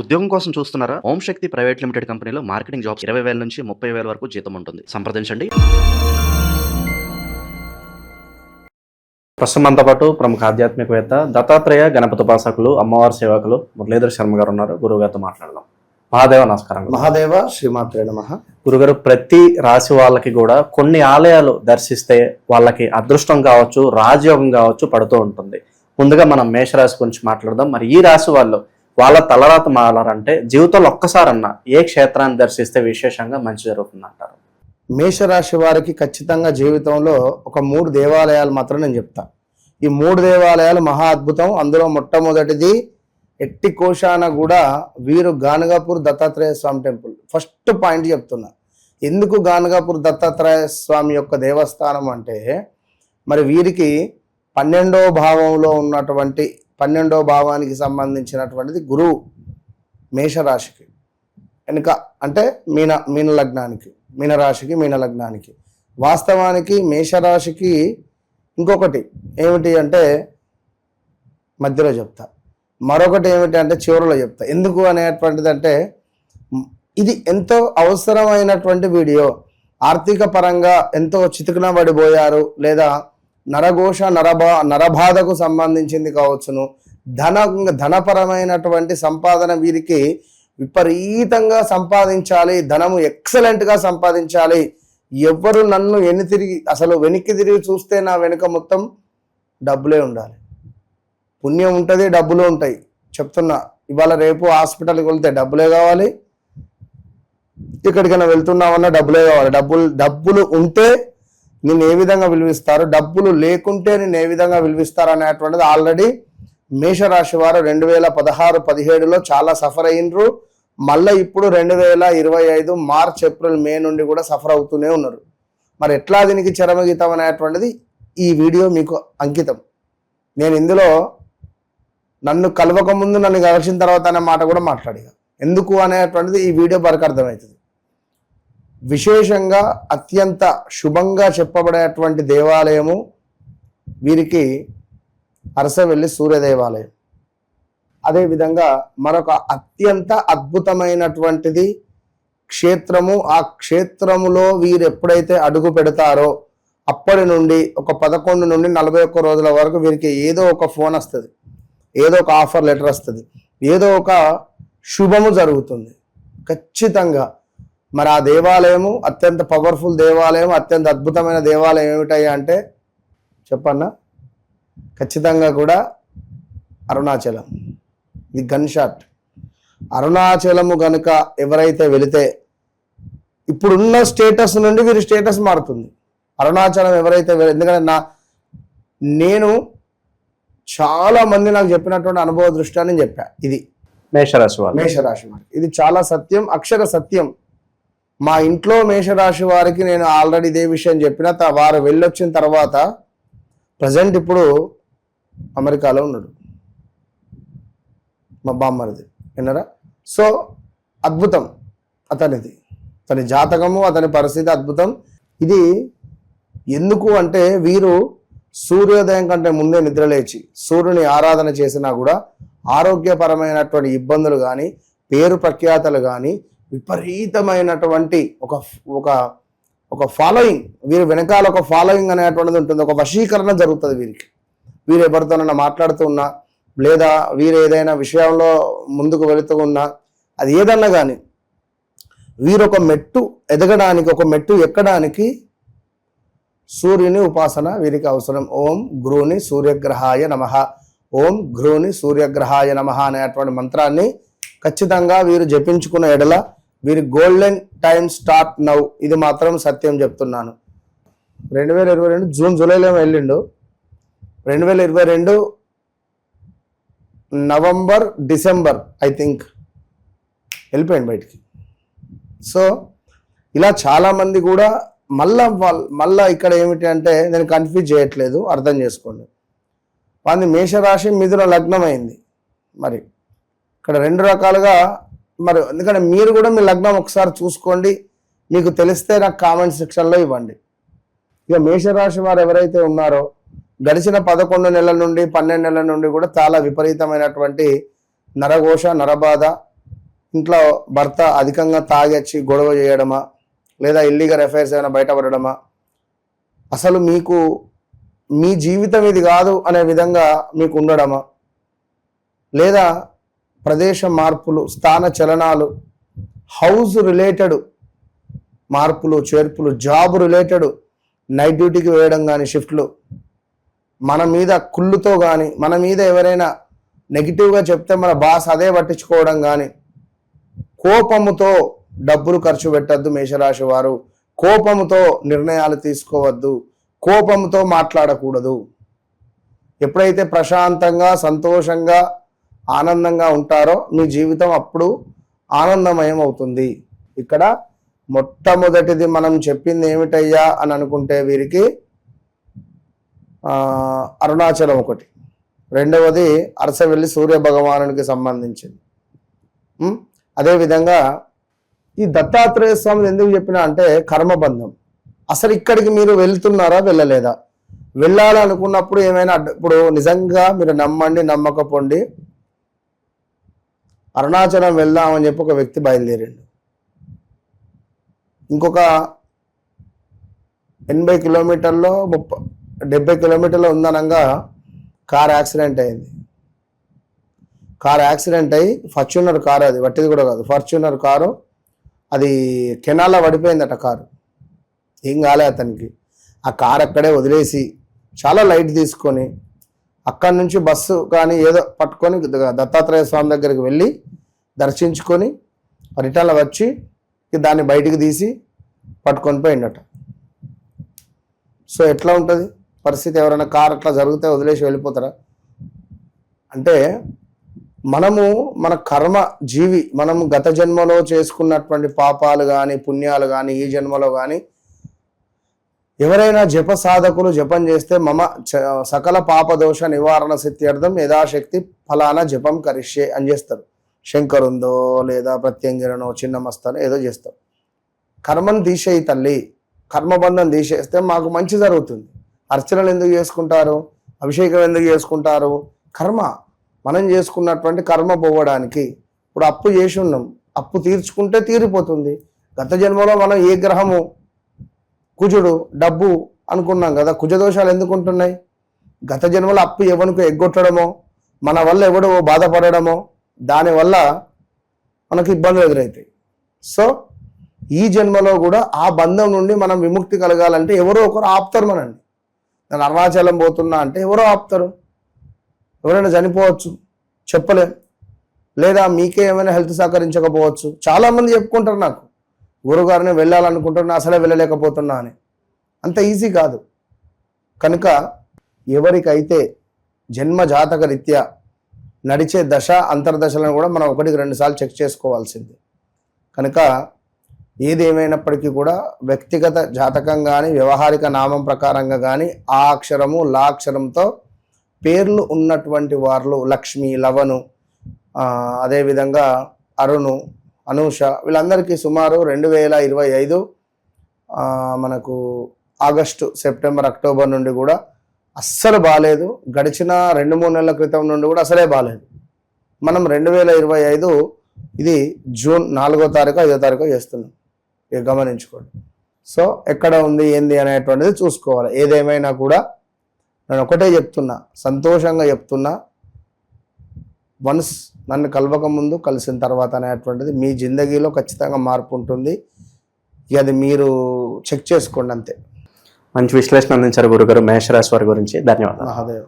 ఉద్యోగం కోసం చూస్తున్నారా? ఓం శక్తి ప్రైవేట్ లిమిటెడ్ కంపెనీలో మార్కెటింగ్ జాబ్స్ 20,000 నుంచి 30,000 వరకు జీతం ఉంటుంది. సంప్రదించండి. ప్రస్తుతం మనతో పాటు ప్రముఖ ఆధ్యాత్మికవేత్త దత్తాత్రేయ గణపతి ఉపాసకులు అమ్మవారి సేవకులు మురళీధర్ శర్మ గారు ఉన్నారు. గురువు గారితో మాట్లాడదాం. మహాదేవ నమస్కారం. మహాదేవ శ్రీమాత్రే నమః. గురుగారు, ప్రతి రాశి వాళ్ళకి కూడా కొన్ని ఆలయాలు దర్శిస్తే వాళ్ళకి అదృష్టం కావచ్చు, రాజయోగం కావచ్చు పడుతూ ఉంటుంది. ముందుగా మనం మేషరాశి గురించి మాట్లాడదాం. మరి ఈ రాశి వాళ్ళు వాళ్ళ తలరాత మారాలంటే జీవితంలో ఒక్కసారన్నా ఏ క్షేత్రాన్ని దర్శిస్తే విశేషంగా మంచి జరుగుతుంది అంటారు? మేషరాశి వారికి ఖచ్చితంగా జీవితంలో ఒక 3 దేవాలయాలు మాత్రం నేను చెప్తా. ఈ 3 దేవాలయాలు మహా అద్భుతం. అందులో మొట్టమొదటిది ఎట్టి కోశాన కూడా వీరు గానగాపూర్ దత్తాత్రేయ స్వామి టెంపుల్. ఫస్ట్ పాయింట్ చెప్తున్నా, ఎందుకు గానగాపూర్ దత్తాత్రేయ స్వామి యొక్క దేవస్థానం అంటే, మరి వీరికి 12వ భావంలో ఉన్నటువంటి 12వ భావానికి సంబంధించినటువంటిది గురువు మేషరాశికి వెనుక, అంటే మీన లగ్నానికి, మీనరాశికి మీన లగ్నానికి. వాస్తవానికి మేషరాశికి ఇంకొకటి ఏమిటి అంటే మధ్యలో చెప్తా, మరొకటి ఏమిటి అంటే చివరిలో చెప్తా. ఎందుకు అనేటువంటిది అంటే, ఇది ఎంతో అవసరమైనటువంటి వీడియో. ఆర్థిక పరంగా ఎంతో చితుకున పడిపోయారు, లేదా నరఘోష నరబాధకు సంబంధించింది కావచ్చును, ధనపరమైనటువంటి సంపాదన వీరికి విపరీతంగా సంపాదించాలి, ధనము ఎక్సలెంట్గా సంపాదించాలి, ఎవ్వరు నన్ను వెనక్కి తిరిగి చూస్తే నా వెనుక మొత్తం డబ్బులే ఉండాలి, పుణ్యం ఉంటుంది, డబ్బులు ఉంటాయి. చెప్తున్నా, ఇవాళ రేపు హాస్పిటల్కి వెళ్తే డబ్బులే కావాలి, ఎక్కడికైనా వెళ్తున్నామన్నా డబ్బులే కావాలి. డబ్బులు ఉంటే నేను ఏ విధంగా విలువిస్తారు, డబ్బులు లేకుంటే నేను ఏ విధంగా విలువిస్తారు అనేటువంటిది ఆల్రెడీ మేషరాశి వారు 2016-17లో చాలా సఫర్ అయినరు. మళ్ళీ ఇప్పుడు 2025 మార్చ్ ఏప్రిల్ మే నుండి కూడా సఫర్ అవుతూనే ఉన్నారు. మరి ఎట్లా దీనికి చరమగీతం అనేటువంటిది ఈ వీడియో మీకు అంకితం. నేను ఇందులో నన్ను కలవక ముందు నన్ను కలిసిన తర్వాత అనే మాట కూడా మాట్లాడి, ఎందుకు అనేటువంటిది ఈ వీడియో వరకు అర్థమవుతుంది. విశేషంగా అత్యంత శుభంగా చెప్పబడేటువంటి దేవాలయము వీరికి అరసవెల్లి సూర్య దేవాలయం. అదేవిధంగా మరొక అత్యంత అద్భుతమైనటువంటిది క్షేత్రము. ఆ క్షేత్రములో వీరు ఎప్పుడైతే అడుగు పెడతారో అప్పటి నుండి ఒక 11 నుండి 41 రోజుల వరకు వీరికి ఏదో ఒక ఫోన్ వస్తుంది, ఏదో ఒక ఆఫర్ లెటర్ వస్తుంది, ఏదో ఒక శుభము జరుగుతుంది ఖచ్చితంగా. మరి ఆ దేవాలయము అత్యంత పవర్ఫుల్ దేవాలయం, అత్యంత అద్భుతమైన దేవాలయం ఏమిటయ్యా అంటే చెప్పన్నా, ఖచ్చితంగా కూడా అరుణాచలం. ఇది గన్ షాట్. అరుణాచలము గనుక ఎవరైతే వెళితే ఇప్పుడున్న స్టేటస్ నుండి వీరి స్టేటస్ మారుతుంది. అరుణాచలం ఎవరైతే ఎందుకంటే నేను చాలా మంది నాకు చెప్పినటువంటి అనుభవ దృష్ట్యాన్ని చెప్పా. ఇది మేషరాశి వారికి ఇది చాలా సత్యం, అక్షర సత్యం. మా ఇంట్లో మేషరాశి వారికి నేను ఆల్రెడీ ఇదే విషయం చెప్పిన. వారు వెళ్ళొచ్చిన తర్వాత ప్రజెంట్ ఇప్పుడు అమెరికాలో ఉన్నాడు మా బామ్మరిది, విన్నారా? సో అద్భుతం అతనిది, అతని జాతకము, అతని పరిస్థితి అద్భుతం. ఇది ఎందుకు అంటే వీరు సూర్యోదయం కంటే ముందే నిద్రలేచి సూర్యుని ఆరాధన చేసినా కూడా ఆరోగ్యపరమైనటువంటి ఇబ్బందులు కానీ, పేరు ప్రఖ్యాతలు కానీ, విపరీతమైనటువంటి ఒక ఫాలోయింగ్, వీరి వెనకాల ఒక ఫాలోయింగ్ అనేటువంటిది ఉంటుంది, ఒక వశీకరణ జరుగుతుంది వీరికి. వీరు ఎవరితోనైనా మాట్లాడుతూ ఉన్నా, లేదా వీరు ఏదైనా విషయంలో ముందుకు వెళుతూ ఉన్నా, అది ఏదన్నా కానీ వీరు ఒక మెట్టు ఎదగడానికి, ఒక మెట్టు ఎక్కడానికి సూర్యుని ఉపాసన వీరికి అవసరం. ఓం గ్రూని సూర్యగ్రహాయ నమః, ఓం గ్రూని సూర్యగ్రహాయ నమః అనేటువంటి మంత్రాన్ని ఖచ్చితంగా వీరు జపించుకున్న ఎడల వీరి గోల్డెన్ టైం స్టార్ట్ నౌ. ఇది మాత్రం సత్యం చెప్తున్నాను. 2022 జూలైలో వెళ్ళిండు, 2022 నవంబర్ డిసెంబర్ ఐ థింక్ వెళ్ళిపోయింది బయటికి. సో ఇలా చాలామంది కూడా మళ్ళా ఇక్కడ ఏమిటి అంటే, నేను కన్ఫ్యూజ్ చేయట్లేదు, అర్థం చేసుకోండి. వాది మేషరాశి మిథున లగ్నం అయింది. మరి ఇక్కడ 2 రకాలుగా, మరి ఎందుకంటే మీరు కూడా మీ లగ్నం ఒకసారి చూసుకోండి, మీకు తెలిస్తే నాకు కామెంట్ సెక్షన్లో ఇవ్వండి. ఇక మేషరాశి వారు ఎవరైతే ఉన్నారో గడిచిన 11 నెలల నుండి 12 నెలల నుండి కూడా చాలా విపరీతమైనటువంటి నరఘోష నరబాధ ఇంట్లో భర్త అధికంగా తాగొచ్చి గొడవ చేయడమా, లేదా ఇల్లీగల్ అఫైర్స్ ఏమైనా బయటపడడమా, అసలు మీకు మీ జీవితం ఇది కాదు అనే విధంగా మీకు ఉండడమా, లేదా ప్రదేశ మార్పులు, స్థాన చలనాలు, హౌస్ రిలేటెడ్ మార్పులు చేర్పులు, జాబ్ రిలేటెడ్ నైట్ డ్యూటీకి వేయడం కానీ, షిఫ్ట్లు, మన మీద కుళ్ళుతో కానీ, మన మీద ఎవరైనా నెగిటివ్గా చెప్తే మన బాస్ అదే పట్టించుకోవడం కానీ, కోపముతో డబ్బులు ఖర్చు పెట్టద్దు మేషరాశి వారు, కోపముతో నిర్ణయాలు తీసుకోవద్దు, కోపంతో మాట్లాడకూడదు. ఎప్పుడైతే ప్రశాంతంగా, సంతోషంగా, ఆనందంగా ఉంటారో మీ జీవితం అప్పుడు ఆనందమయం అవుతుంది. ఇక్కడ మొట్టమొదటిది మనం చెప్పింది ఏమిటయ్యా అని అనుకుంటే వీరికి అరుణాచలం ఒకటి, రెండవది అరసవెల్లి సూర్య భగవానునికి సంబంధించింది. అదేవిధంగా ఈ దత్తాత్రేయ స్వామి ఎందుకు చెప్పినా అంటే కర్మబంధం. అసలు ఇక్కడికి మీరు వెళ్తున్నారా వెళ్ళలేదా, వెళ్ళాలనుకున్నప్పుడు ఏమైనా ఇప్పుడు నిజంగా మీరు నమ్మండి నమ్మకపోండి, అరుణాచలం వెళ్దామని చెప్పి ఒక వ్యక్తి బయలుదేరిండు. ఇంకొక 80 కిలోమీటర్లో 70 కిలోమీటర్లో ఉందనంగా కార్ యాక్సిడెంట్ అయింది. కార్ యాక్సిడెంట్ అయ్యి ఫార్చ్యూనర్ కారు, అది వట్టిది కూడా కాదు, ఫార్చ్యూనర్ కారు, అది కెనాల్లో పడిపోయిందట కారు. ఏం కాలే అతనికి. ఆ కారు అక్కడే వదిలేసి చాలా లైట్ తీసుకొని అక్కడి నుంచి బస్సు కానీ ఏదో పట్టుకొని దత్తాత్రేయ స్వామి దగ్గరికి వెళ్ళి దర్శించుకొని రిటర్న్లో వచ్చి దాన్ని బయటికి తీసి పట్టుకొని పోయిండట. సో ఎట్లా ఉంటుంది పరిస్థితి? ఎవరైనా కారు అట్లా జరిగితే వదిలేసి వెళ్ళిపోతారా? అంటే మనము మన కర్మ జీవి, మనము గత జన్మలో చేసుకున్నటువంటి పాపాలు కానీ పుణ్యాలు కానీ ఈ జన్మలో కానీ, ఎవరైనా జప సాధకులు జపం చేస్తే మమ సకల పాపదోష నివారణ సిద్ధ్యర్థం యథాశక్తి ఫలానా జపం కరిష్యే అని చేస్తారు. శంకరుందో లేదా ప్రత్యంగిరనో చిన్న మస్తానో ఏదో చేస్తాం. కర్మను తీసేయి తల్లి, కర్మబంధం తీసేస్తే మాకు మంచి జరుగుతుంది. అర్చనలు ఎందుకు చేసుకుంటారు, అభిషేకం ఎందుకు చేసుకుంటారు? కర్మ, మనం చేసుకున్నటువంటి కర్మ పోవడానికి. ఇప్పుడు అప్పు చేసి ఉన్నాం, అప్పు తీర్చుకుంటే తీరిపోతుంది. గత జన్మలో మనం ఏ గ్రహము, కుజుడు, డబ్బు అనుకున్నాం కదా, కుజదోషాలు ఎందుకు ఉంటున్నాయి? గత జన్మలో అప్పు ఎవరికి ఎగ్గొట్టడమో, మన వల్ల ఎవడో బాధపడడమో, దానివల్ల మనకు ఇబ్బందులు ఎదురవుతాయి. సో ఈ జన్మలో కూడా ఆ బంధం నుండి మనం విముక్తి కలగాలంటే ఎవరో ఒకరు ఆపుతారు మనల్ని. నేను అరుణాచలం పోతున్నా అంటే ఎవరో ఆపుతారు. ఎవరైనా చనిపోవచ్చు, చెప్పలేం. లేదా మీకే ఏమైనా హెల్త్ సహకరించకపోవచ్చు. చాలామంది చెప్పుకుంటారు నాకు, గురుగారిని వెళ్ళాలనుకుంటున్నా అసలే వెళ్ళలేకపోతున్నా అని. అంత ఈజీ కాదు. కనుక ఎవరికైతే జన్మ జాతక రీత్యా నడిచే దశ అంతర్దశలను కూడా మనం 1-2 సార్లు చెక్ చేసుకోవాల్సింది. కనుక ఏది ఏమైనప్పటికీ కూడా వ్యక్తిగత జాతకం కానీ వ్యవహారిక నామం ప్రకారంగా కానీ ఆ అక్షరము లా అక్షరంతో పేర్లు ఉన్నటువంటి వారు లక్ష్మి, లవను, అదేవిధంగా అరుణు, అనూష, వీళ్ళందరికీ సుమారు 2025 మనకు ఆగస్టు, సెప్టెంబర్, అక్టోబర్ నుండి కూడా అస్సలు బాగాలేదు. గడిచిన 2-3 నెలల క్రితం నుండి కూడా అసలే బాగాలేదు. మనం 2025 ఇది జూన్ 4వ తారీఖు 5వ తారీఖు చేస్తున్నాం. ఇక గమనించుకోండి. సో ఎక్కడ ఉంది ఏంది అనేటువంటిది చూసుకోవాలి. ఏదేమైనా కూడా నేను ఒకటే చెప్తున్నా, సంతోషంగా చెప్తున్నా, వన్స్ నన్ను కలవక ముందు కలిసిన తర్వాత అనేటువంటిది మీ జిందగీలో ఖచ్చితంగా మార్పు ఉంటుంది. అది మీరు చెక్ చేసుకోండి అంతే. మంచి విశ్లేషణ అందించారు గురుగారు మేషరాశి వారి గురించి. ధన్యవాదాలు. మహాదేవ్.